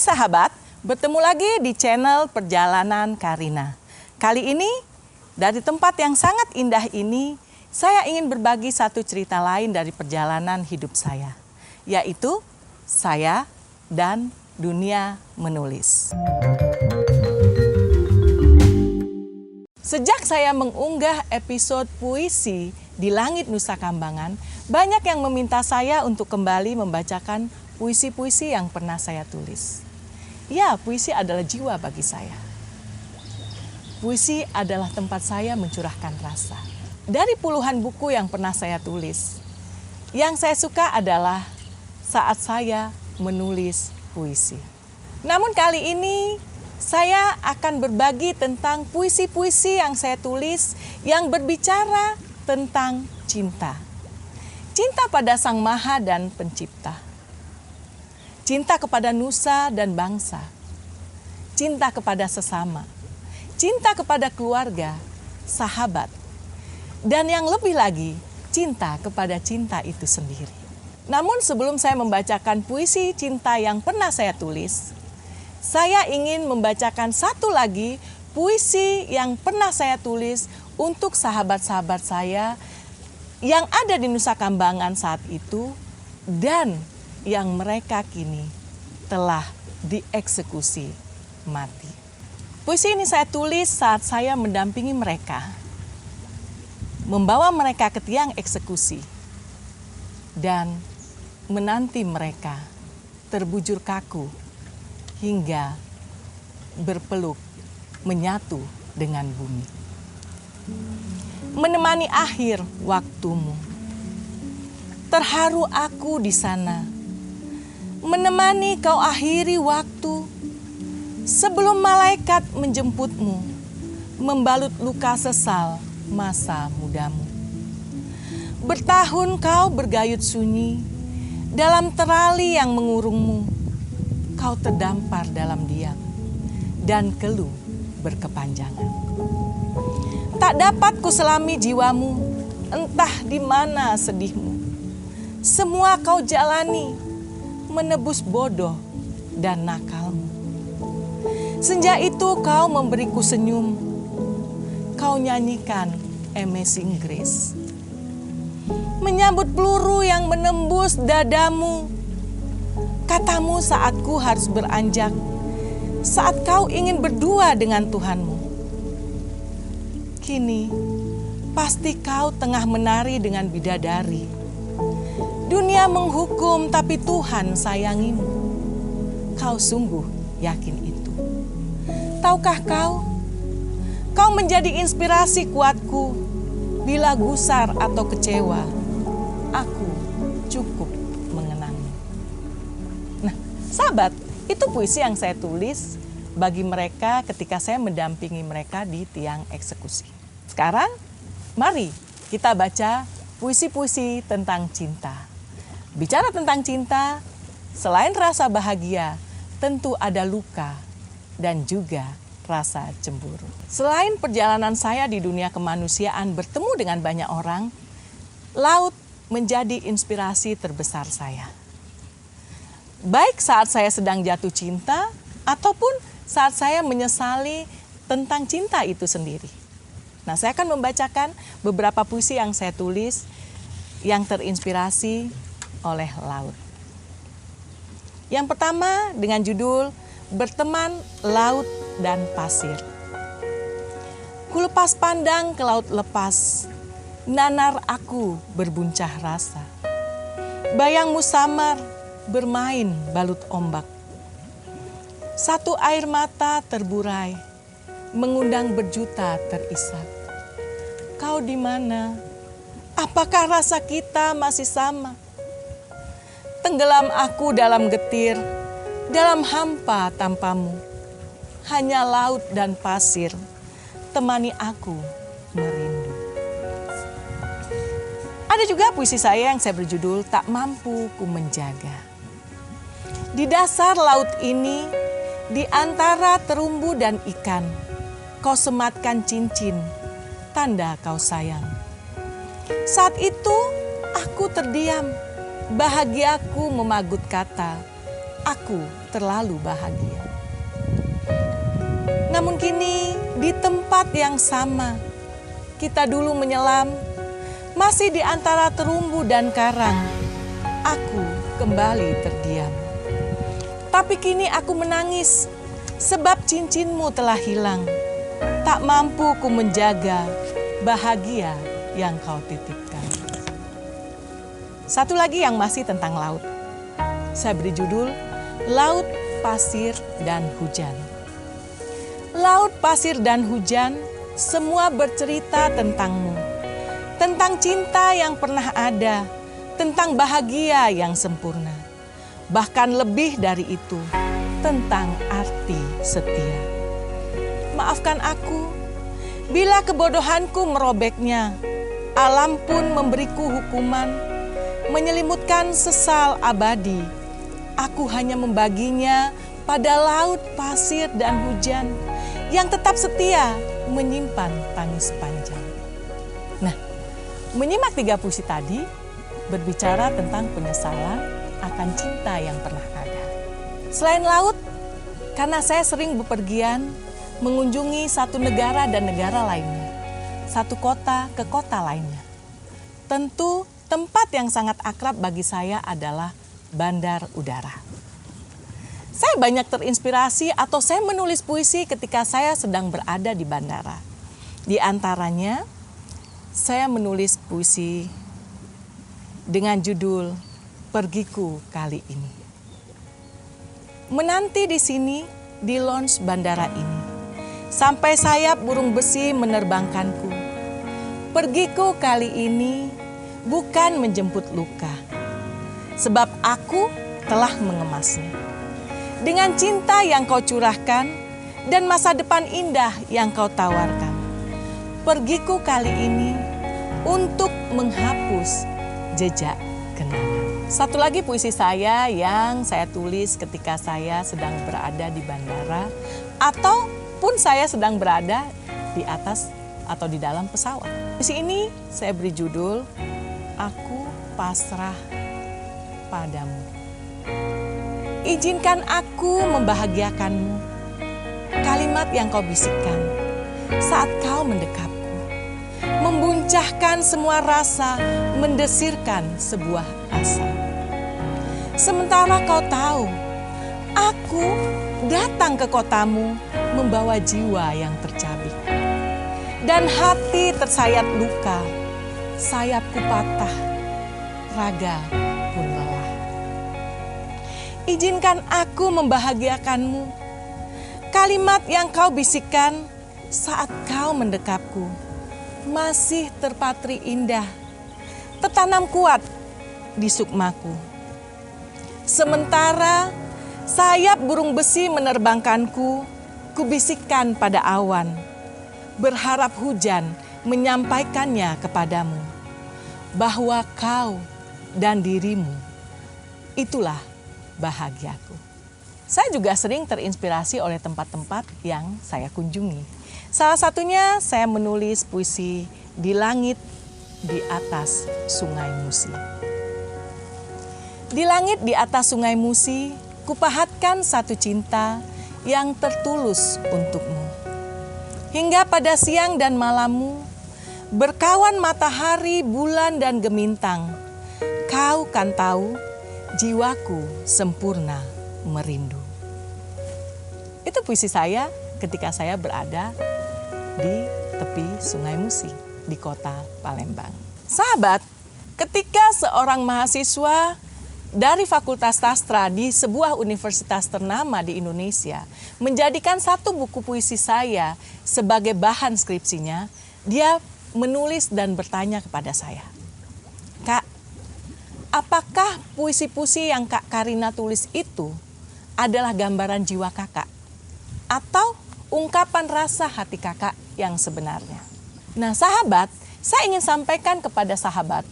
Hai sahabat, bertemu lagi di channel Perjalanan Karina. Kali ini, dari tempat yang sangat indah ini, saya ingin berbagi satu cerita lain dari perjalanan hidup saya, yaitu saya dan dunia menulis. Sejak saya mengunggah episode puisi di Langit Nusa Kambangan, banyak yang meminta saya untuk kembali membacakan puisi-puisi yang pernah saya tulis. Ya, puisi adalah jiwa bagi saya. Puisi adalah tempat saya mencurahkan rasa. Dari puluhan buku yang pernah saya tulis, yang saya suka adalah saat saya menulis puisi. Namun kali ini saya akan berbagi tentang puisi-puisi yang saya tulis yang berbicara tentang cinta. Cinta pada Sang Maha dan Pencipta. Cinta kepada nusa dan bangsa, cinta kepada sesama, cinta kepada keluarga, sahabat, dan yang lebih lagi, cinta kepada cinta itu sendiri. Namun sebelum saya membacakan puisi cinta yang pernah saya tulis, saya ingin membacakan satu lagi puisi yang pernah saya tulis untuk sahabat-sahabat saya yang ada di Nusa Kambangan saat itu dan yang mereka kini telah dieksekusi mati. Puisi ini saya tulis saat saya mendampingi mereka, membawa mereka ke tiang eksekusi, dan menanti mereka terbujur kaku hingga berpeluk menyatu dengan bumi. Menemani akhir waktumu, terharu aku di sana, menemani kau akhiri waktu sebelum malaikat menjemputmu, membalut luka sesal masa mudamu. Bertahun kau bergayut sunyi dalam terali yang mengurungmu, kau terdampar dalam diam dan keluh berkepanjangan. Tak dapat kuselami jiwamu, entah di mana sedihmu. Semua kau jalani, menebus bodoh dan nakalmu. Senja itu kau memberiku senyum, kau nyanyikan Amazing Grace. Menyambut peluru yang menembus dadamu, katamu saat ku harus beranjak, saat kau ingin berdua dengan Tuhanmu. Kini, pasti kau tengah menari dengan bidadari. Dunia menghukum tapi Tuhan sayangimu. Kau sungguh yakin itu. Tahukah kau menjadi inspirasi kuatku. Bila gusar atau kecewa, aku cukup mengenangmu. Nah, sahabat, itu puisi yang saya tulis bagi mereka ketika saya mendampingi mereka di tiang eksekusi. Sekarang, mari kita baca puisi-puisi tentang cinta. Bicara tentang cinta, selain rasa bahagia, tentu ada luka dan juga rasa cemburu. Selain perjalanan saya di dunia kemanusiaan bertemu dengan banyak orang, laut menjadi inspirasi terbesar saya. Baik saat saya sedang jatuh cinta, ataupun saat saya menyesali tentang cinta itu sendiri. Nah, saya akan membacakan beberapa puisi yang saya tulis yang terinspirasi oleh laut. Yang pertama dengan judul Berteman Laut dan Pasir. Kulepas pandang ke laut lepas, nanar aku berbuncah rasa. Bayangmu samar bermain balut ombak. Satu air mata terburai, mengundang berjuta terisak. Kau di mana? Apakah rasa kita masih sama? Tenggelam aku dalam getir, dalam hampa tanpamu. Hanya laut dan pasir, temani aku merindu. Ada juga puisi saya yang saya berjudul Tak Mampu Ku Menjaga. Di dasar laut ini, di antara terumbu dan ikan, kau sematkan cincin, tanda kau sayang. Saat itu aku terdiam, bahagiaku memagut kata, aku terlalu bahagia. Namun kini di tempat yang sama, kita dulu menyelam, masih di antara terumbu dan karang, aku kembali terdiam. Tapi kini aku menangis, sebab cincinmu telah hilang. Tak mampu ku menjaga bahagia yang kau titipkan. Satu lagi yang masih tentang laut. Saya beri judul, Laut, Pasir, dan Hujan. Laut, pasir, dan hujan, semua bercerita tentangmu. Tentang cinta yang pernah ada, tentang bahagia yang sempurna. Bahkan lebih dari itu, tentang arti setia. Maafkan aku, bila kebodohanku merobeknya, alam pun memberiku hukuman, menyelimutkan sesal abadi. Aku hanya membaginya pada laut, pasir, dan hujan, yang tetap setia menyimpan tangis panjang. Nah, menyimak 3 puisi tadi berbicara tentang penyesalan akan cinta yang pernah ada. Selain laut, karena saya sering bepergian mengunjungi satu negara dan negara lainnya, satu kota ke kota lainnya. Tentu tempat yang sangat akrab bagi saya adalah bandar udara. Saya banyak terinspirasi atau saya menulis puisi ketika saya sedang berada di bandara. Di antaranya, saya menulis puisi dengan judul Pergiku Kali Ini. Menanti di sini, di lounge bandara ini, sampai sayap burung besi menerbangkanku. Pergiku kali ini bukan menjemput luka, sebab aku telah mengemasnya. Dengan cinta yang kau curahkan dan masa depan indah yang kau tawarkan. Pergiku kali ini untuk menghapus jejak kenangan. Satu lagi puisi saya yang saya tulis ketika saya sedang berada di bandara ataupun saya sedang berada di atas atau di dalam pesawat. Puisi ini saya beri judul Aku Pasrah Padamu. Izinkan aku membahagiakanmu. Kalimat yang kau bisikkan saat kau mendekapku, membuncahkan semua rasa, mendesirkan sebuah asa. Sementara kau tahu, aku datang ke kotamu membawa jiwa yang tercabik. Dan hati tersayat luka, sayapku patah, raga pun lelah. Izinkan aku membahagiakanmu. Kalimat yang kau bisikkan saat kau mendekapku masih terpatri indah, tertanam kuat di sukmaku. Sementara sayap burung besi menerbangkanku, kubisikkan pada awan, berharap hujan menyampaikannya kepadamu, bahwa kau dan dirimu itulah bahagiaku. Saya juga sering terinspirasi oleh tempat-tempat yang saya kunjungi. Salah satunya saya menulis puisi Di Langit di Atas Sungai Musi. Di langit di atas sungai Musi, kupahatkan satu cinta yang tertulus untukmu. Hingga pada siang dan malammu, berkawan matahari, bulan, dan gemintang, kau kan tahu jiwaku sempurna merindu. Itu puisi saya ketika saya berada di tepi Sungai Musi di kota Palembang. Sahabat, ketika seorang mahasiswa dari Fakultas Sastra di sebuah universitas ternama di Indonesia menjadikan satu buku puisi saya sebagai bahan skripsinya, dia menulis dan bertanya kepada saya, "Kak, apakah puisi-puisi yang Kak Karina tulis itu adalah gambaran jiwa kakak atau ungkapan rasa hati kakak yang sebenarnya?" Nah sahabat, saya ingin sampaikan kepada sahabat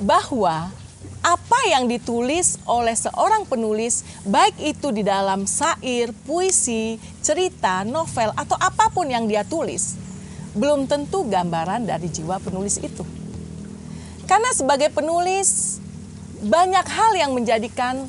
bahwa apa yang ditulis oleh seorang penulis, baik itu di dalam syair, puisi, cerita, novel, atau apapun yang dia tulis, belum tentu gambaran dari jiwa penulis itu. Karena sebagai penulis, banyak hal yang menjadikan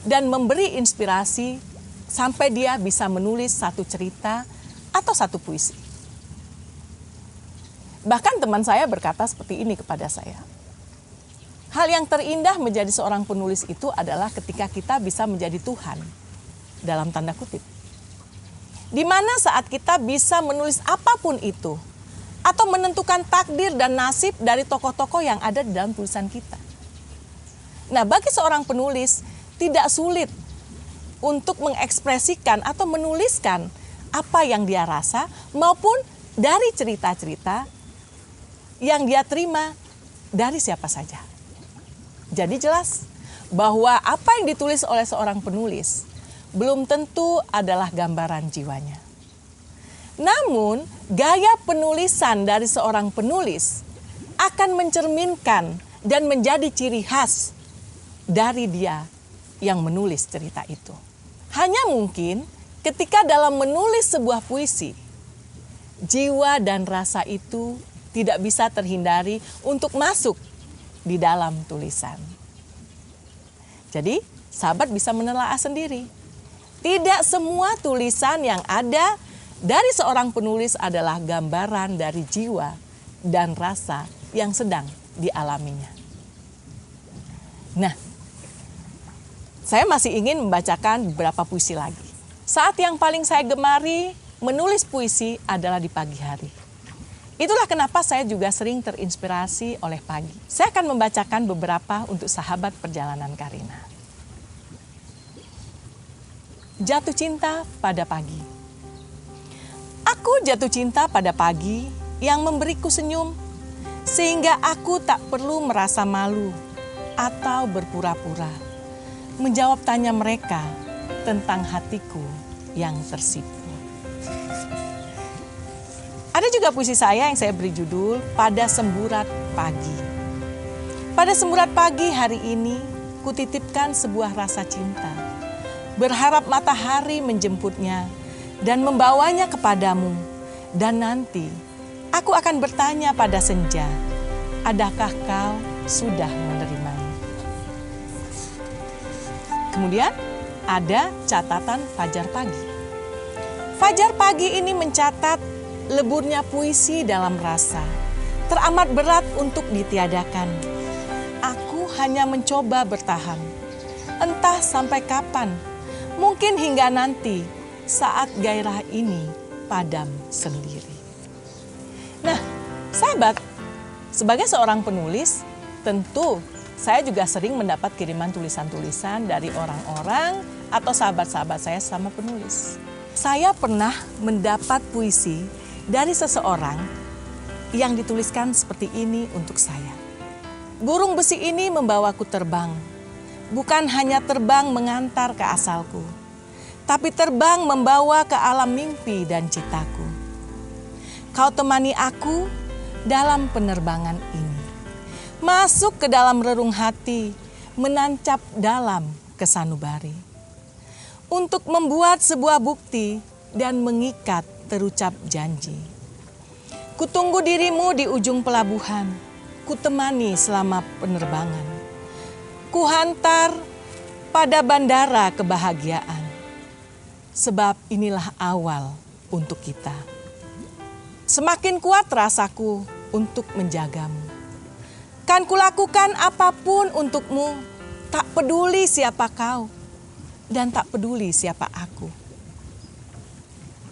dan memberi inspirasi sampai dia bisa menulis satu cerita atau satu puisi. Bahkan teman saya berkata seperti ini kepada saya. Hal yang terindah menjadi seorang penulis itu adalah ketika kita bisa menjadi Tuhan, dalam tanda kutip. Di mana saat kita bisa menulis apapun itu, atau menentukan takdir dan nasib dari tokoh-tokoh yang ada di dalam tulisan kita. Nah, bagi seorang penulis, tidak sulit untuk mengekspresikan atau menuliskan apa yang dia rasa, maupun dari cerita-cerita yang dia terima dari siapa saja. Jadi jelas bahwa apa yang ditulis oleh seorang penulis belum tentu adalah gambaran jiwanya. Namun, gaya penulisan dari seorang penulis akan mencerminkan dan menjadi ciri khas dari dia yang menulis cerita itu. Hanya mungkin ketika dalam menulis sebuah puisi, jiwa dan rasa itu tidak bisa terhindari untuk masuk di dalam tulisan. Jadi, sahabat bisa menelaah sendiri. Tidak semua tulisan yang ada dari seorang penulis adalah gambaran dari jiwa dan rasa yang sedang dialaminya. Nah, saya masih ingin membacakan beberapa puisi lagi. Saat yang paling saya gemari menulis puisi adalah di pagi hari. Itulah kenapa saya juga sering terinspirasi oleh pagi. Saya akan membacakan beberapa untuk sahabat perjalanan Karina. Jatuh cinta pada pagi. Aku jatuh cinta pada pagi yang memberiku senyum, sehingga aku tak perlu merasa malu atau berpura-pura menjawab tanya mereka tentang hatiku yang tersipu. Ada juga puisi saya yang saya beri judul Pada Semburat Pagi. Pada semburat pagi hari ini, kutitipkan sebuah rasa cinta. Berharap matahari menjemputnya dan membawanya kepadamu. Dan nanti, aku akan bertanya pada senja, adakah kau sudah menerimanya? Kemudian, ada catatan Fajar Pagi. Fajar Pagi ini mencatat leburnya puisi dalam rasa, teramat berat untuk ditiadakan. Aku hanya mencoba bertahan, entah sampai kapan, mungkin hingga nanti saat gairah ini padam sendiri. Nah, sahabat, sebagai seorang penulis, tentu saya juga sering mendapat kiriman tulisan-tulisan dari orang-orang atau sahabat-sahabat saya sama penulis. Saya pernah mendapat puisi dari seseorang yang dituliskan seperti ini untuk saya. Burung besi ini membawaku terbang, bukan hanya terbang mengantar ke asalku, tapi terbang membawa ke alam mimpi dan citaku. Kau temani aku dalam penerbangan ini, masuk ke dalam relung hati, menancap dalam kesanubari, untuk membuat sebuah bukti dan mengikat terucap janji. Kutunggu dirimu di ujung pelabuhan, kutemani selama penerbangan. Kuhantar pada bandara kebahagiaan, sebab inilah awal untuk kita. Semakin kuat rasaku untuk menjagamu. Kan kulakukan apapun untukmu, tak peduli siapa kau dan tak peduli siapa aku.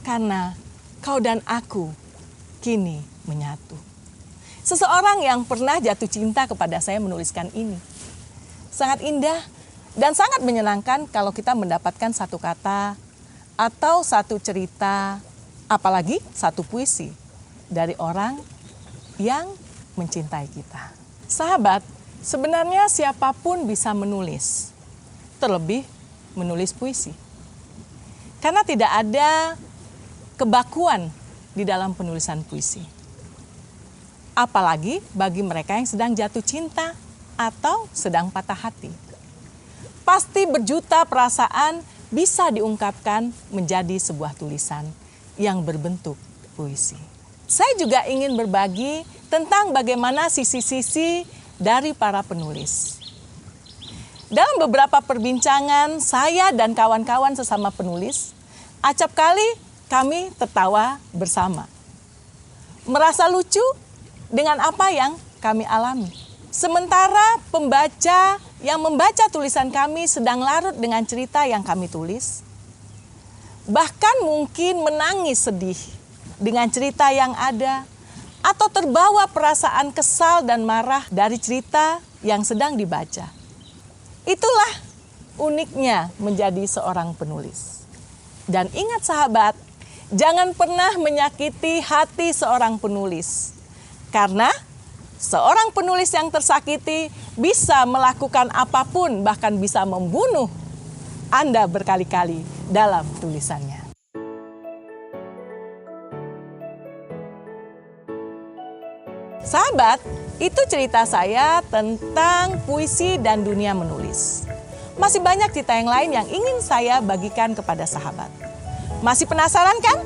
Karena kau dan aku kini menyatu. Seseorang yang pernah jatuh cinta kepada saya menuliskan ini. Sangat indah dan sangat menyenangkan kalau kita mendapatkan satu kata atau satu cerita, apalagi satu puisi dari orang yang mencintai kita. Sahabat, sebenarnya siapapun bisa menulis, terlebih menulis puisi. Karena tidak ada kebakuan di dalam penulisan puisi. Apalagi bagi mereka yang sedang jatuh cinta atau sedang patah hati. Pasti berjuta perasaan bisa diungkapkan menjadi sebuah tulisan yang berbentuk puisi. Saya juga ingin berbagi tentang bagaimana sisi-sisi dari para penulis. Dalam beberapa perbincangan saya dan kawan-kawan sesama penulis, acap kali kami tertawa bersama. Merasa lucu dengan apa yang kami alami. Sementara pembaca yang membaca tulisan kami sedang larut dengan cerita yang kami tulis, bahkan mungkin menangis sedih dengan cerita yang ada, atau terbawa perasaan kesal dan marah dari cerita yang sedang dibaca. Itulah uniknya menjadi seorang penulis. Dan ingat sahabat, jangan pernah menyakiti hati seorang penulis. Karena seorang penulis yang tersakiti bisa melakukan apapun, bahkan bisa membunuh Anda berkali-kali dalam tulisannya. Sahabat, itu cerita saya tentang puisi dan dunia menulis. Masih banyak cerita yang lain yang ingin saya bagikan kepada sahabat. Masih penasaran kan?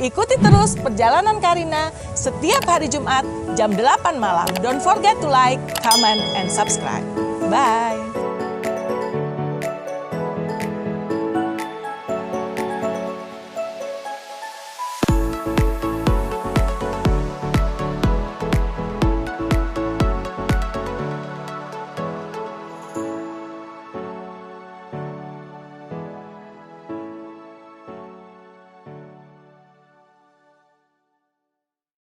Ikuti terus perjalanan Karina setiap hari Jumat jam 8 malam. Don't forget to like, comment, and subscribe. Bye!